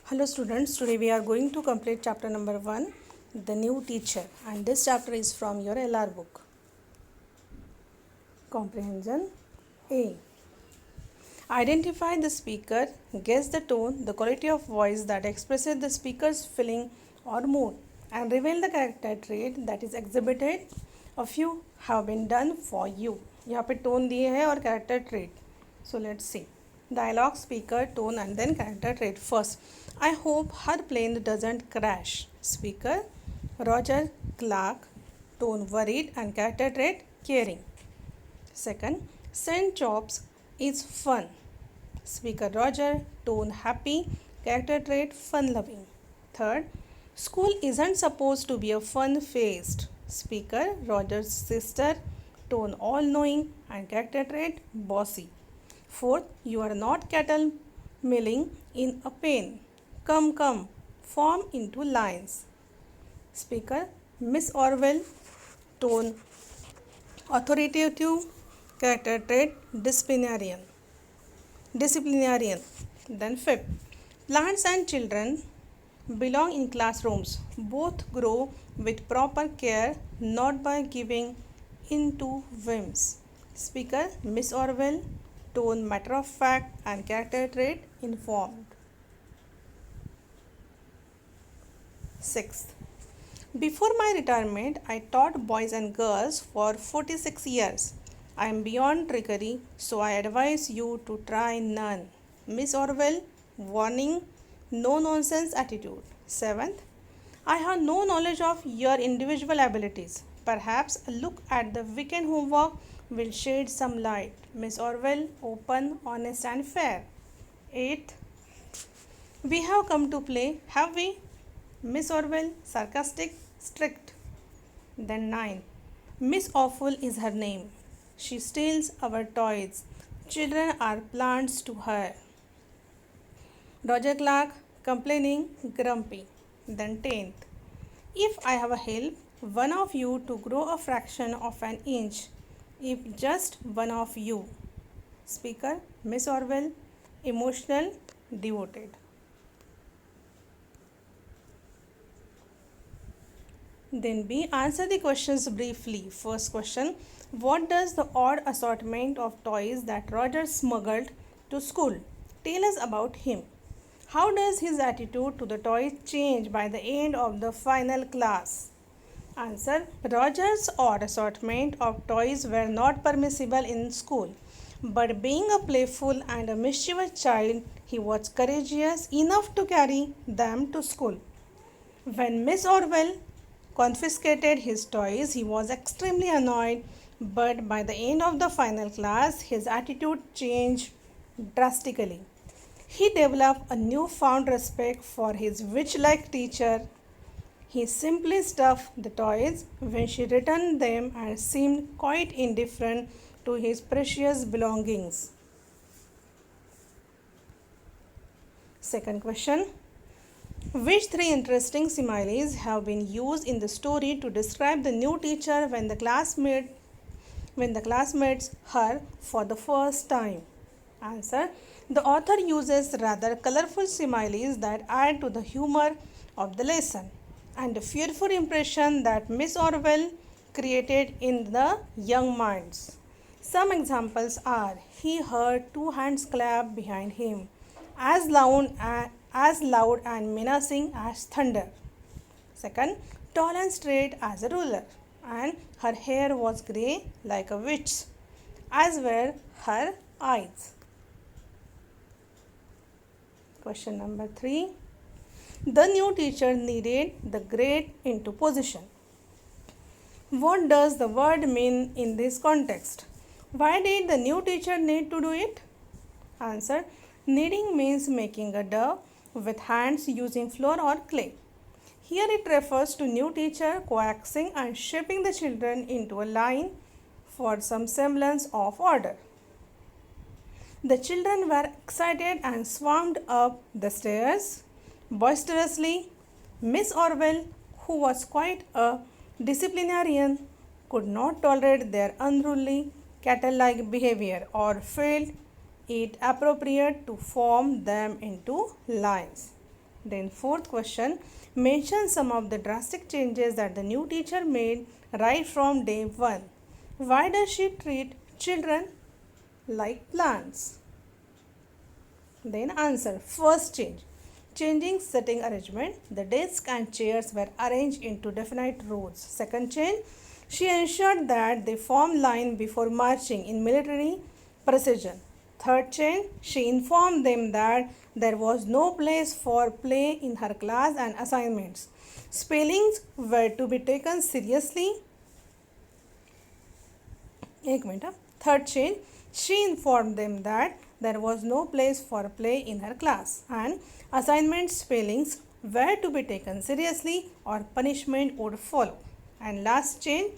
Hello students, today we are going to complete chapter number 1, The New Teacher, and this chapter is from your LR book. Comprehension A. Identify the speaker, guess the tone, the quality of voice that expresses the speaker's feeling or mood, and reveal the character trait that is exhibited. A few have been done for you. यहाँ पे tone दिए है और character trait. So let's see. Dialogue, speaker, tone and then character trait. First, I hope her plane doesn't crash. Speaker, Roger Clark, tone worried and character trait caring. Second, St. Jobs is fun. Speaker Roger, tone happy, character trait fun loving. Third, school isn't supposed to be a fun faced. Speaker Roger's sister, tone all knowing and character trait bossy. Fourth, you are not cattle milling in a pen. Come, form into lines. Speaker Miss Orwell, tone authoritative, character trait disciplinarian. Then fifth, plants and children belong in classrooms. Both grow with proper care, not by giving in to whims. Speaker Miss Orwell, tone matter of fact and character trait informed. Sixth, before my retirement, I taught boys and girls for 46 years. I am beyond trickery, so I advise you to try none. Miss Orwell, warning, no nonsense attitude. Seventh, I have no knowledge of your individual abilities. Perhaps a look at the weekend homework will shed some light. Miss Orwell, open, honest, and fair. Eighth, we have come to play, have we? Miss Orwell, sarcastic, strict. Then 9. Miss Awful is her name. She steals our toys. Children are plants to her. Roger Clark, complaining, grumpy. Then 10th. If I have a help, one of you to grow a fraction of an inch. If just one of you. Speaker, Miss Orwell, emotional, devoted. Then B. Answer the questions briefly. First question, what does the odd assortment of toys that Roger smuggled to school tell us about him? How does his attitude to the toys change by the end of the final class? Answer, Roger's odd assortment of toys were not permissible in school. But being a playful and a mischievous child, he was courageous enough to carry them to school. When Miss Orwell confiscated his toys, he was extremely annoyed, but by the end of the final class, his attitude changed drastically. He developed a newfound respect for his witch like teacher. He simply stuffed the toys when she returned them and seemed quite indifferent to his precious belongings. Second question, which three interesting similes have been used in the story to describe the new teacher when the classmates her for the first time? Answer, the author uses rather colorful similes that add to the humor of the lesson and the fearful impression that Miss Orwell created in the young minds. Some examples are, he heard two hands clap behind him, as loud and menacing as thunder. Second, tall and straight as a ruler, and her hair was grey like a witch's, as were her eyes. Question number 3. The new teacher needed the great into position. What does the word mean in this context? Why did the new teacher need to do it? Answer, kneading means making a dough with hands using flour or clay. Here it refers to new teacher coaxing and shaping the children into a line for some semblance of order. The children were excited and swarmed up the stairs boisterously. Miss Orwell, who was quite a disciplinarian, could not tolerate their unruly cattle-like behavior or felt it appropriate to form them into lines. Then fourth question, mention some of the drastic changes that the new teacher made right from day 1. Why does she treat children like plants? Then answer. First change, changing sitting arrangement. The desk and chairs were arranged into definite rows. Second change, she ensured that they form line before marching in military precision. Third change, she informed them that there was no place for play in her class and assignments. Spellings were to be taken seriously. एक minute. Third change, she informed them that there was no place for play in her class and assignment spellings were to be taken seriously or punishment would follow. And last change,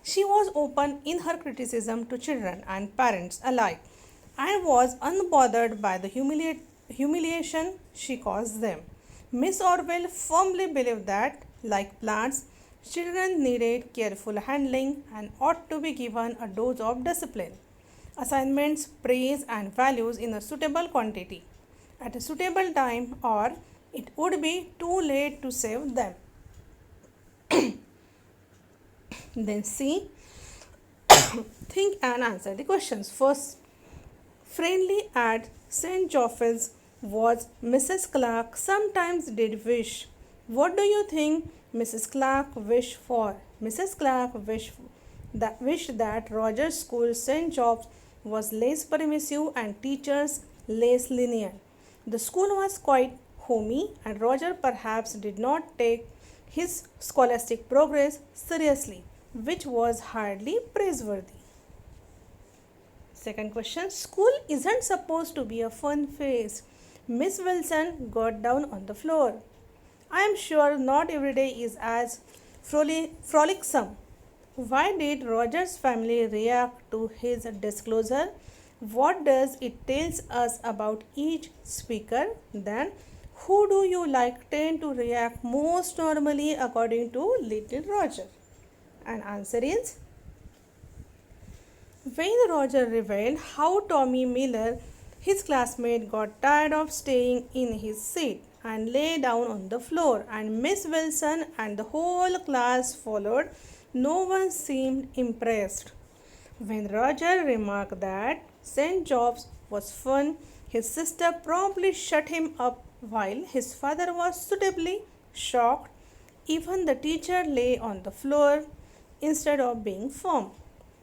she was open in her criticism to children and parents alike and was unbothered by the humiliation she caused them. Miss Orwell firmly believed that, like plants, children needed careful handling and ought to be given a dose of discipline, assignments, praise, and values in a suitable quantity at a suitable time, or it would be too late to save them. Then C. Think and answer the questions. First, friendly at St. Joffre's was Mrs. Clark sometimes did wish. What do you think Mrs. Clark wished for? Mrs. Clark wished that Roger's school St. John's was less permissive and teachers less lenient. The school was quite homey and Roger perhaps did not take his scholastic progress seriously, which was hardly praiseworthy. Second question, school isn't supposed to be a fun phase. Miss Wilson got down on the floor. I am sure not every day is as frolicsome. Why did Roger's family react to his disclosure? What does it tell us about each speaker? Then, who do you like tend to react most normally according to little Roger? And answer is, when Roger revealed how Tommy Miller, his classmate, got tired of staying in his seat and lay down on the floor, and Miss Wilson and the whole class followed, no one seemed impressed. When Roger remarked that St. John's was fun, his sister promptly shut him up while his father was suitably shocked. Even the teacher lay on the floor instead of being firm.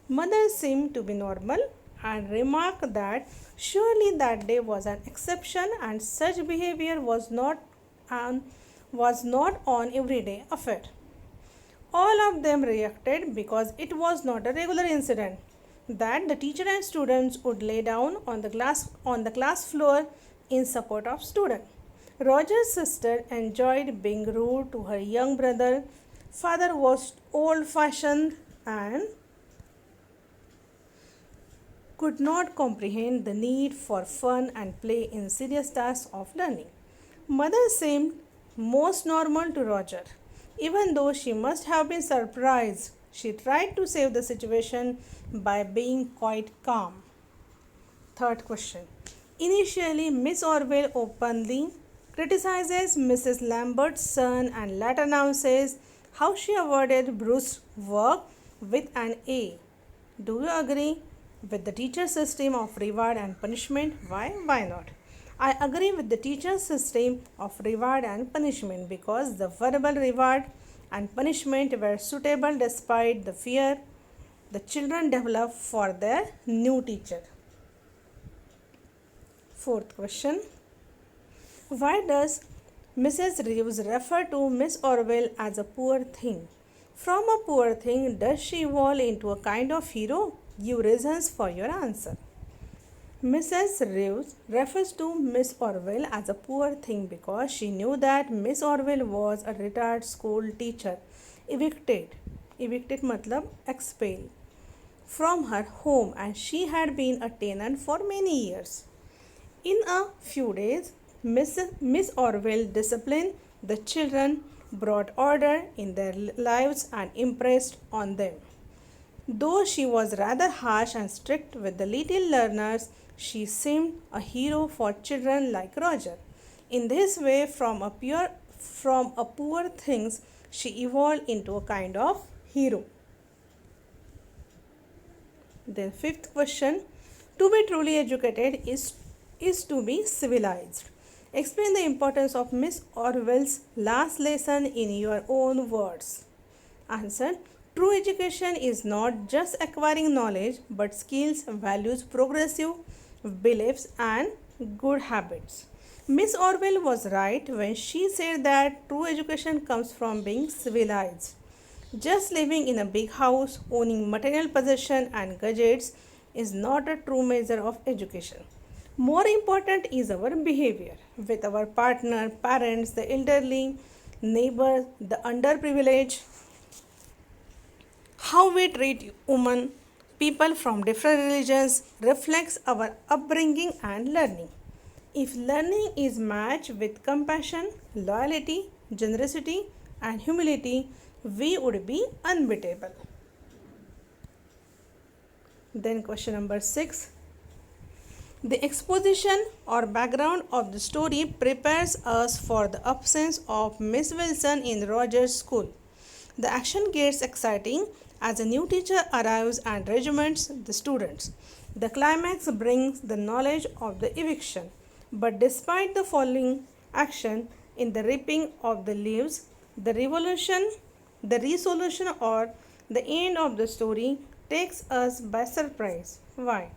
Mother seemed to be normal and remarked that surely that day was an exception and such behavior was not an everyday affair. All of them reacted because it was not a regular incident that the teacher and students would lay down on the class floor in support of student. Roger's sister enjoyed being rude to her young brother. Father was old-fashioned and could not comprehend the need for fun and play in serious tasks of learning. Mother seemed most normal to Roger. Even though she must have been surprised, she tried to save the situation by being quite calm. Third question. Initially, Miss Orwell openly criticizes Mrs. Lambert's son and later announces how she awarded Bruce's work with an A. Do you agree with the teacher system of reward and punishment? Why? Why not? I agree with the teacher system of reward and punishment because the verbal reward and punishment were suitable despite the fear the children developed for their new teacher. Fourth question. Why does Mrs. Reeves refer to Miss Orwell as a poor thing? From a poor thing, does she evolve into a kind of hero? Give reasons for your answer. Mrs. Reeves refers to Miss Orwell as a poor thing because she knew that Miss Orwell was a retired school teacher, evicted matlab expelled from her home, and she had been a tenant for many years. In a few days, Miss Orwell disciplined the children, brought order in their lives, and impressed on them. Though she was rather harsh and strict with the little learners, she seemed a hero for children like Roger. In this way, from a poor things, she evolved into a kind of hero. Then fifth question, to be truly educated is to be civilized. Explain the importance of Miss Orwell's last lesson in your own words. Answer, true education is not just acquiring knowledge but skills, values, progressive beliefs and good habits. Miss Orwell was right when she said that true education comes from being civilized. Just living in a big house, owning material possession and gadgets is not a true measure of education. More important is our behavior with our partner, parents, the elderly, neighbors, the underprivileged. How we treat women, people from different religions reflects our upbringing and learning. If learning is matched with compassion, loyalty, generosity, and humility, we would be unbeatable. Then, question number 6. The exposition or background of the story prepares us for the absence of Miss Wilson in Roger's school. The action gets exciting as a new teacher arrives and regiments the students. The climax brings the knowledge of the eviction. But despite the following action in the ripping of the leaves, the resolution or the end of the story takes us by surprise. Why?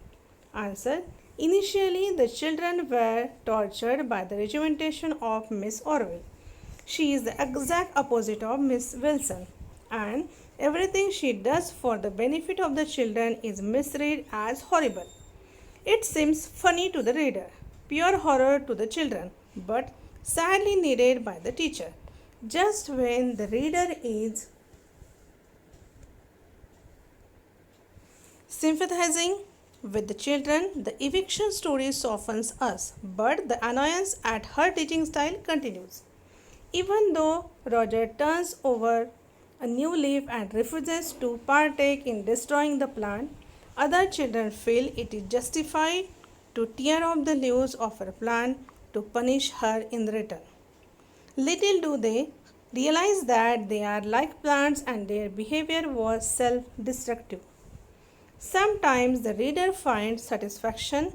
Answer. Initially, the children were tortured by the regimentation of Miss Orwell. She is the exact opposite of Miss Wilson, and everything she does for the benefit of the children is misread as horrible. It seems funny to the reader, pure horror to the children, but sadly needed by the teacher. Just when the reader is sympathizing with the children, the eviction story softens us, but the annoyance at her teaching style continues. Even though Roger turns over a new leaf and refuses to partake in destroying the plant, other children feel it is justified to tear off the leaves of her plant to punish her in return. Little do they realize that they are like plants and their behavior was self destructive. Sometimes the reader finds satisfaction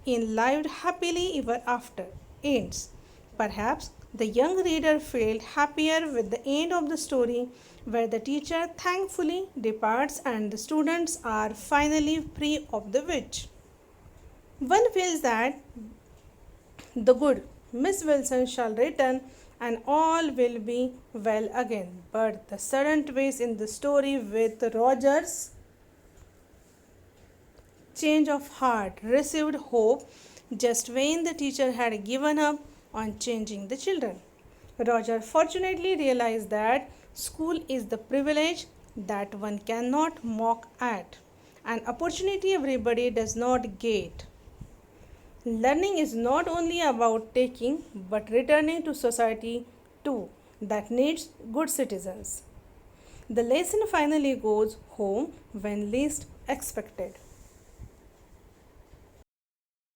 in lived happily ever after ends. Perhaps the young reader felt happier with the end of the story where the teacher thankfully departs and the students are finally free of the witch. One feels that the good Miss Wilson shall return and all will be well again. But the sudden twist in the story with Roger's change of heart received hope just when the teacher had given up on changing the children. Roger fortunately realized that school is the privilege that one cannot mock at, an opportunity everybody does not get. Learning is not only about taking but returning to society too that needs good citizens. The lesson finally goes home when least expected.